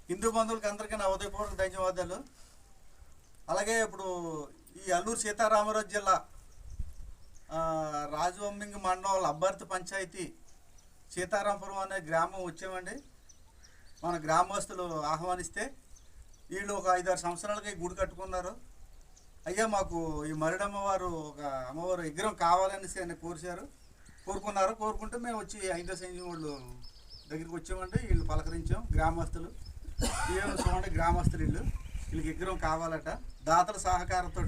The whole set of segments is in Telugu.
హిందూ బంధువులకి అందరికీ నా ఉదయపూర్వక ధన్యవాదాలు. అలాగే ఇప్పుడు ఈ అల్లూరు సీతారామరాజు జిల్లా రాజవొమ్మింగి మండలం అబ్బర్తి పంచాయతీ సీతారాంపురం అనే గ్రామం వచ్చామండి. మన గ్రామస్తులు ఆహ్వానిస్తే వీళ్ళు ఒక 5-6 సంవత్సరాలకి గుడి కట్టుకున్నారు. అయ్యా మాకు ఈ మరిడమ్మవారు ఒక అమ్మవారు విగ్రహం కావాలనేసి ఆయన కోరుకుంటే మేము వచ్చి 5వ సంఘం వాళ్ళు దగ్గరికి వచ్చామండి. వీళ్ళు పలకరించాం. గ్రామస్తులు చూడండి, గ్రామస్తులు వీళ్ళకి విగ్రహం కావాలట. దాతల సహకారంతో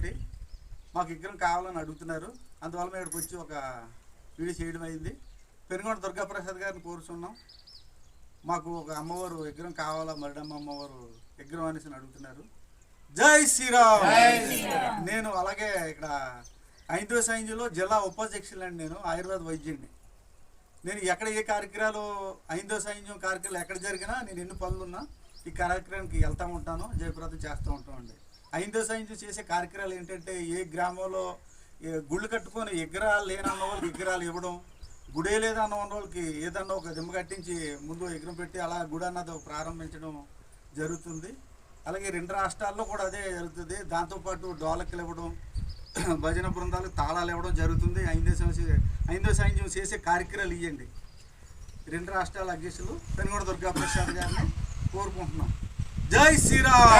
మాకు విగ్రహం కావాలని అడుగుతున్నారు. అందువల్ల మేము ఇక్కడికి వచ్చి ఒక వీడియో చేయడం అయింది. పెనుగొండ దుర్గాప్రసాద్ గారిని కోరుచున్నాం. మాకు ఒక అమ్మవారు విగ్రహం కావాలా, మరిడమ్మ అమ్మవారు విగ్రహం అనేసి అడుగుతున్నారు. జై శ్రీరామ్. నేను అలాగే ఇక్కడ 5వ సంఘంలో జిల్లా ఉపాధ్యక్షులు అండి. నేను ఆయుర్వేద వైద్యుడిని. నేను ఎక్కడ ఏ కార్యక్రమాలు 5వ సంఘం కార్యక్రమాలు ఎక్కడ జరిగినా నేను ఎన్ని పనులున్నా ఈ కార్యక్రమానికి వెళ్తూ ఉంటాను, జయప్రదం చేస్తూ ఉంటామండి. 5వ సంఘం చేసే కార్యక్రమాలు ఏంటంటే ఏ గ్రామంలో గుళ్ళు కట్టుకొని విగ్రహాలు లేనన్న వాళ్ళకి విగ్రహాలు ఇవ్వడం, గుడే లేదన్న వాళ్ళకి ఏదన్నా ఒక దిమ్మ కట్టించి ముందు విగ్రహం పెట్టి అలా గుడి అన్నది ప్రారంభించడం జరుగుతుంది. అలాగే 2 రాష్ట్రాల్లో కూడా అదే జరుగుతుంది. దాంతోపాటు డోలకులు ఇవ్వడం, భజన బృందాలకు తాళాలు ఇవ్వడం జరుగుతుంది. 5వ సంఘం చేసే కార్యక్రమాలు ఇవ్వండి. 2 రాష్ట్రాల అధ్యక్షులు పెనుగొండ దుర్గాప్రసాద్ గారిని కోరుకుంటున్నాం. జై శ్రీరామ్.